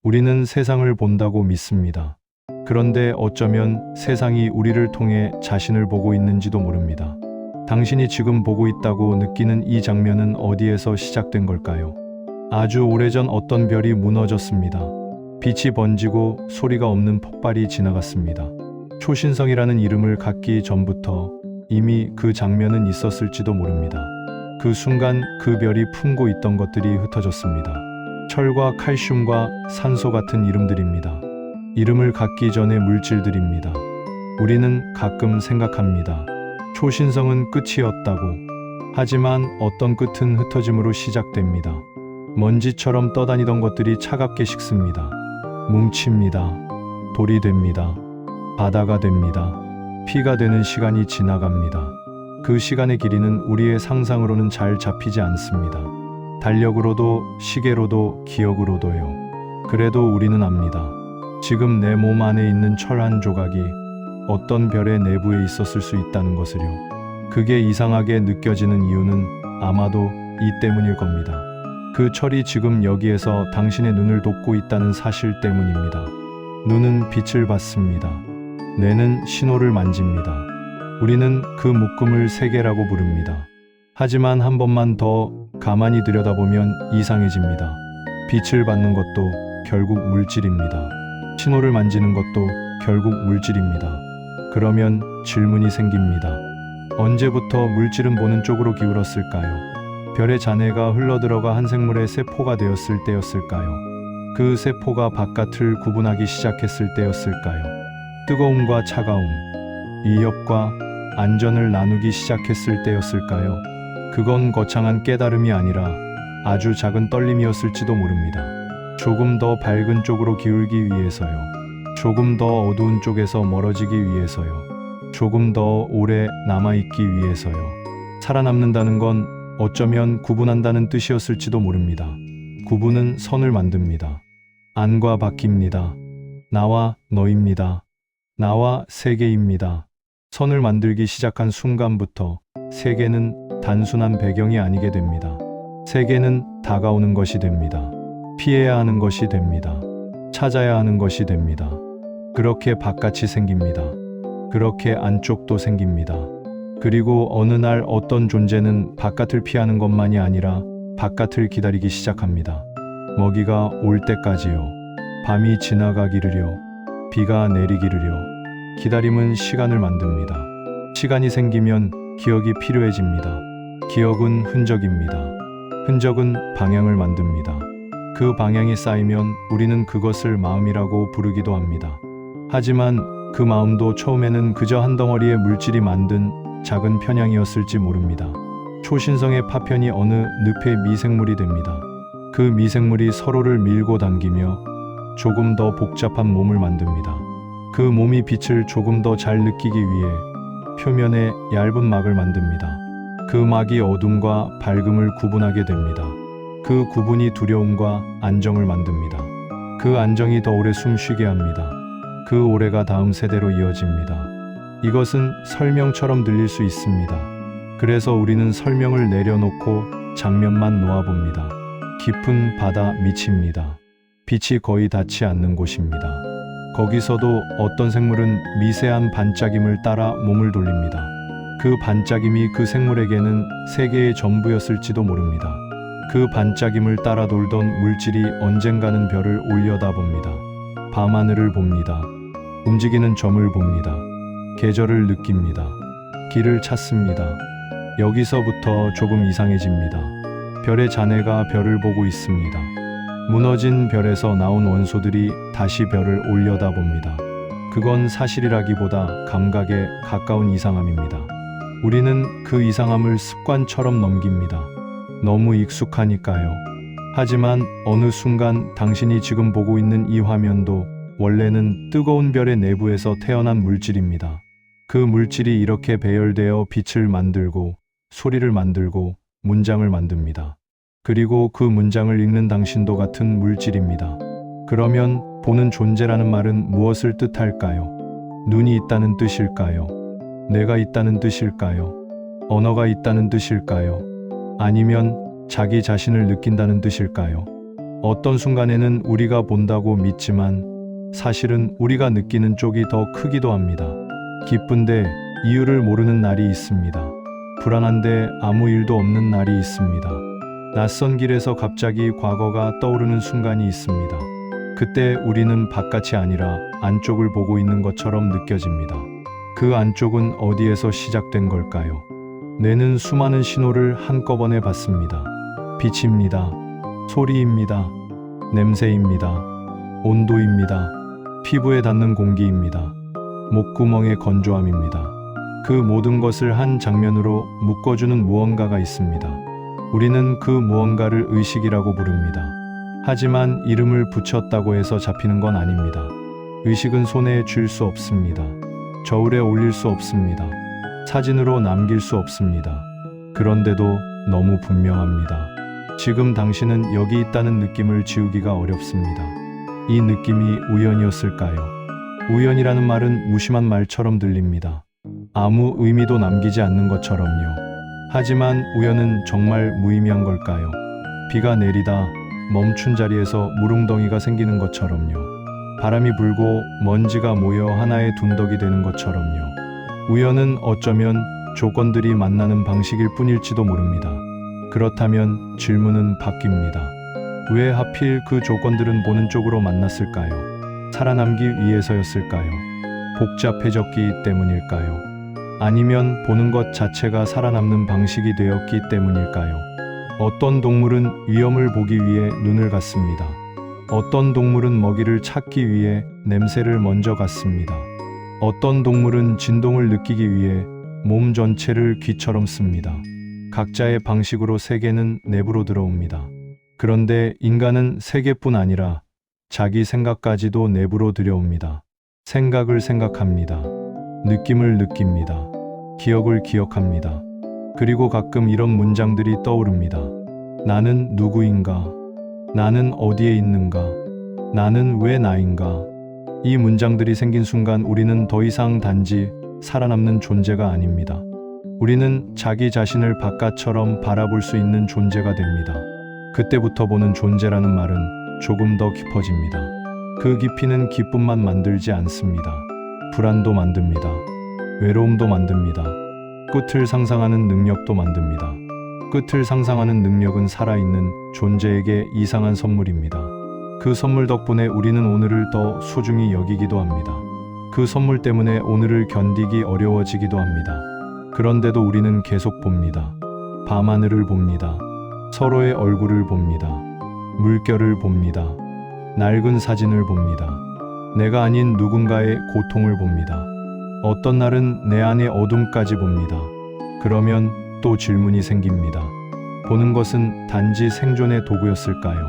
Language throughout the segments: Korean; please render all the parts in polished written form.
우리는 세상을 본다고 믿습니다. 그런데 어쩌면 세상이 우리를 통해 자신을 보고 있는지도 모릅니다. 당신이 지금 보고 있다고 느끼는 이 장면은 어디에서 시작된 걸까요? 아주 오래전 어떤 별이 무너졌습니다. 빛이 번지고 소리가 없는 폭발이 지나갔습니다. 초신성이라는 이름을 갖기 전부터 이미 그 장면은 있었을지도 모릅니다. 그 순간 그 별이 품고 있던 것들이 흩어졌습니다. 철과 칼슘과 산소 같은 이름들입니다. 이름을 갖기 전에 물질들입니다. 우리는 가끔 생각합니다. 초신성은 끝이었다고. 하지만 어떤 끝은 흩어짐으로 시작됩니다. 먼지처럼 떠다니던 것들이 차갑게 식습니다. 뭉칩니다. 돌이 됩니다. 바다가 됩니다. 피가 되는 시간이 지나갑니다. 그 시간의 길이는 우리의 상상으로는 잘 잡히지 않습니다. 달력으로도 시계로도 기억으로도요. 그래도 우리는 압니다. 지금 내 몸 안에 있는 철 한 조각이 어떤 별의 내부에 있었을 수 있다는 것을요. 그게 이상하게 느껴지는 이유는 아마도 이 때문일 겁니다. 그 철이 지금 여기에서 당신의 눈을 돕고 있다는 사실 때문입니다. 눈은 빛을 받습니다. 뇌는 신호를 만집니다. 우리는 그 묶음을 세계라고 부릅니다. 하지만 한 번만 더 가만히 들여다보면 이상해집니다. 빛을 받는 것도 결국 물질입니다. 신호를 만지는 것도 결국 물질입니다. 그러면 질문이 생깁니다. 언제부터 물질은 보는 쪽으로 기울었을까요? 별의 잔해가 흘러들어가 한 생물의 세포가 되었을 때였을까요? 그 세포가 바깥을 구분하기 시작했을 때였을까요? 뜨거움과 차가움, 위협과 안전을 나누기 시작했을 때였을까요? 그건 거창한 깨달음이 아니라 아주 작은 떨림이었을지도 모릅니다. 조금 더 밝은 쪽으로 기울기 위해서요. 조금 더 어두운 쪽에서 멀어지기 위해서요. 조금 더 오래 남아있기 위해서요. 살아남는다는 건 어쩌면 구분한다는 뜻이었을지도 모릅니다. 구분은 선을 만듭니다. 안과 밖입니다. 나와 너입니다. 나와 세계입니다. 선을 만들기 시작한 순간부터 세계는 단순한 배경이 아니게 됩니다. 세계는 다가오는 것이 됩니다. 피해야 하는 것이 됩니다. 찾아야 하는 것이 됩니다. 그렇게 바깥이 생깁니다. 그렇게 안쪽도 생깁니다. 그리고 어느 날 어떤 존재는 바깥을 피하는 것만이 아니라 바깥을 기다리기 시작합니다. 먹이가 올 때까지요. 밤이 지나가기를요. 비가 내리기를요. 기다림은 시간을 만듭니다. 시간이 생기면 기억이 필요해집니다. 기억은 흔적입니다. 흔적은 방향을 만듭니다. 그 방향이 쌓이면 우리는 그것을 마음이라고 부르기도 합니다. 하지만 그 마음도 처음에는 그저 한 덩어리의 물질이 만든 작은 편향이었을지 모릅니다. 초신성의 파편이 어느 늪의 미생물이 됩니다. 그 미생물이 서로를 밀고 당기며 조금 더 복잡한 몸을 만듭니다. 그 몸이 빛을 조금 더 잘 느끼기 위해 표면에 얇은 막을 만듭니다. 그 막이 어둠과 밝음을 구분하게 됩니다. 그 구분이 두려움과 안정을 만듭니다. 그 안정이 더 오래 숨쉬게 합니다. 그 오래가 다음 세대로 이어집니다. 이것은 설명처럼 들릴 수 있습니다. 그래서 우리는 설명을 내려놓고 장면만 놓아봅니다. 깊은 바다 밑입니다. 빛이 거의 닿지 않는 곳입니다. 거기서도 어떤 생물은 미세한 반짝임을 따라 몸을 돌립니다. 그 반짝임이 그 생물에게는 세계의 전부였을지도 모릅니다. 그 반짝임을 따라 돌던 물질이 언젠가는 별을 올려다봅니다. 밤하늘을 봅니다. 움직이는 점을 봅니다. 계절을 느낍니다. 길을 찾습니다. 여기서부터 조금 이상해집니다. 별의 잔해가 별을 보고 있습니다. 무너진 별에서 나온 원소들이 다시 별을 올려다봅니다. 그건 사실이라기보다 감각에 가까운 이상함입니다. 우리는 그 이상함을 습관처럼 넘깁니다. 너무 익숙하니까요. 하지만 어느 순간 당신이 지금 보고 있는 이 화면도 원래는 뜨거운 별의 내부에서 태어난 물질입니다. 그 물질이 이렇게 배열되어 빛을 만들고 소리를 만들고 문장을 만듭니다. 그리고 그 문장을 읽는 당신도 같은 물질입니다. 그러면 보는 존재라는 말은 무엇을 뜻할까요? 눈이 있다는 뜻일까요? 내가 있다는 뜻일까요? 언어가 있다는 뜻일까요? 아니면 자기 자신을 느낀다는 뜻일까요? 어떤 순간에는 우리가 본다고 믿지만 사실은 우리가 느끼는 쪽이 더 크기도 합니다. 기쁜데 이유를 모르는 날이 있습니다. 불안한데 아무 일도 없는 날이 있습니다. 낯선 길에서 갑자기 과거가 떠오르는 순간이 있습니다. 그때 우리는 바깥이 아니라 안쪽을 보고 있는 것처럼 느껴집니다. 그 안쪽은 어디에서 시작된 걸까요? 뇌는 수많은 신호를 한꺼번에 받습니다. 빛입니다. 소리입니다. 냄새입니다. 온도입니다. 피부에 닿는 공기입니다. 목구멍의 건조함입니다. 그 모든 것을 한 장면으로 묶어주는 무언가가 있습니다. 우리는 그 무언가를 의식이라고 부릅니다. 하지만 이름을 붙였다고 해서 잡히는 건 아닙니다. 의식은 손에 쥘 수 없습니다. 저울에 올릴 수 없습니다. 사진으로 남길 수 없습니다. 그런데도 너무 분명합니다. 지금 당신은 여기 있다는 느낌을 지우기가 어렵습니다. 이 느낌이 우연이었을까요? 우연이라는 말은 무심한 말처럼 들립니다. 아무 의미도 남기지 않는 것처럼요. 하지만 우연은 정말 무의미한 걸까요? 비가 내리다 멈춘 자리에서 물웅덩이가 생기는 것처럼요. 바람이 불고 먼지가 모여 하나의 둔덕이 되는 것처럼요. 우연은 어쩌면 조건들이 만나는 방식일 뿐일지도 모릅니다. 그렇다면 질문은 바뀝니다. 왜 하필 그 조건들은 보는 쪽으로 만났을까요? 살아남기 위해서였을까요? 복잡해졌기 때문일까요? 아니면 보는 것 자체가 살아남는 방식이 되었기 때문일까요? 어떤 동물은 위험을 보기 위해 눈을 감습니다. 어떤 동물은 먹이를 찾기 위해 냄새를 먼저 갖습니다. 어떤 동물은 진동을 느끼기 위해 몸 전체를 귀처럼 씁니다. 각자의 방식으로 세계는 내부로 들어옵니다. 그런데 인간은 세계뿐 아니라 자기 생각까지도 내부로 들여옵니다. 생각을 생각합니다. 느낌을 느낍니다. 기억을 기억합니다. 그리고 가끔 이런 문장들이 떠오릅니다. 나는 누구인가? 나는 어디에 있는가? 나는 왜 나인가? 이 문장들이 생긴 순간 우리는 더 이상 단지 살아남는 존재가 아닙니다. 우리는 자기 자신을 바깥처럼 바라볼 수 있는 존재가 됩니다. 그때부터 보는 존재라는 말은 조금 더 깊어집니다. 그 깊이는 기쁨만 만들지 않습니다. 불안도 만듭니다. 외로움도 만듭니다. 끝을 상상하는 능력도 만듭니다. 끝을 상상하는 능력은 살아있는 존재에게 이상한 선물입니다. 그 선물 덕분에 우리는 오늘을 더 소중히 여기기도 합니다. 그 선물 때문에 오늘을 견디기 어려워지기도 합니다. 그런데도 우리는 계속 봅니다. 밤하늘을 봅니다. 서로의 얼굴을 봅니다. 물결을 봅니다. 낡은 사진을 봅니다. 내가 아닌 누군가의 고통을 봅니다. 어떤 날은 내 안의 어둠까지 봅니다. 그러면 또 질문이 생깁니다. 보는 것은 단지 생존의 도구였을까요?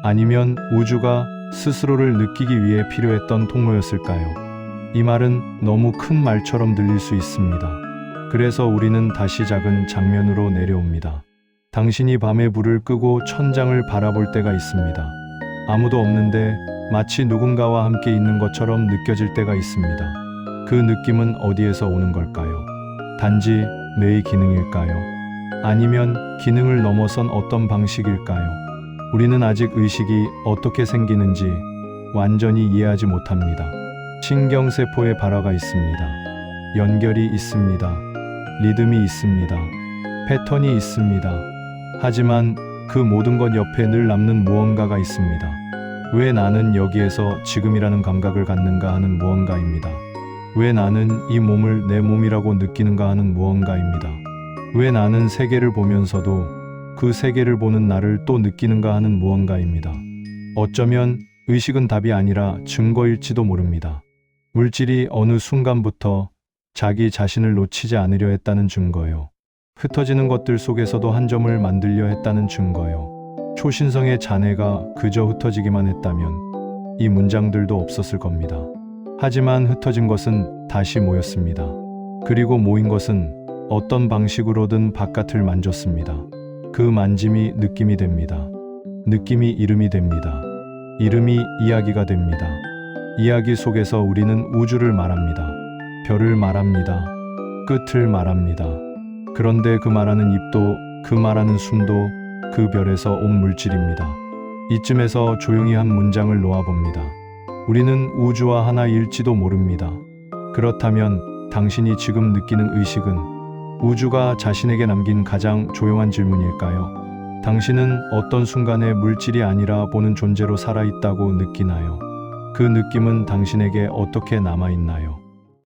아니면 우주가 스스로를 느끼기 위해 필요했던 통로였을까요? 이 말은 너무 큰 말처럼 들릴 수 있습니다. 그래서 우리는 다시 작은 장면으로 내려옵니다. 당신이 밤에 불을 끄고 천장을 바라볼 때가 있습니다. 아무도 없는데 마치 누군가와 함께 있는 것처럼 느껴질 때가 있습니다. 그 느낌은 어디에서 오는 걸까요? 단지 뇌의 기능일까요? 아니면 기능을 넘어선 어떤 방식일까요? 우리는 아직 의식이 어떻게 생기는지 완전히 이해하지 못합니다. 신경세포에 발화가 있습니다. 연결이 있습니다. 리듬이 있습니다. 패턴이 있습니다. 하지만 그 모든 것 옆에 늘 남는 무언가가 있습니다. 왜 나는 여기에서 지금이라는 감각을 갖는가 하는 무언가입니다. 왜 나는 이 몸을 내 몸이라고 느끼는가 하는 무언가입니다. 왜 나는 세계를 보면서도 그 세계를 보는 나를 또 느끼는가 하는 무언가입니다. 어쩌면 의식은 답이 아니라 증거일지도 모릅니다. 물질이 어느 순간부터 자기 자신을 놓치지 않으려 했다는 증거요. 흩어지는 것들 속에서도 한 점을 만들려 했다는 증거요. 초신성의 잔해가 그저 흩어지기만 했다면 이 문장들도 없었을 겁니다. 하지만 흩어진 것은 다시 모였습니다. 그리고 모인 것은 어떤 방식으로든 바깥을 만졌습니다. 그 만짐이 느낌이 됩니다. 느낌이 이름이 됩니다. 이름이 이야기가 됩니다. 이야기 속에서 우리는 우주를 말합니다. 별을 말합니다. 끝을 말합니다. 그런데 그 말하는 입도, 그 말하는 숨도 그 별에서 온 물질입니다. 이쯤에서 조용히 한 문장을 놓아봅니다. 우리는 우주와 하나일지도 모릅니다. 그렇다면 당신이 지금 느끼는 의식은 우주가 자신에게 남긴 가장 조용한 질문일까요? 당신은 어떤 순간에 물질이 아니라 보는 존재로 살아있다고 느끼나요? 그 느낌은 당신에게 어떻게 남아있나요?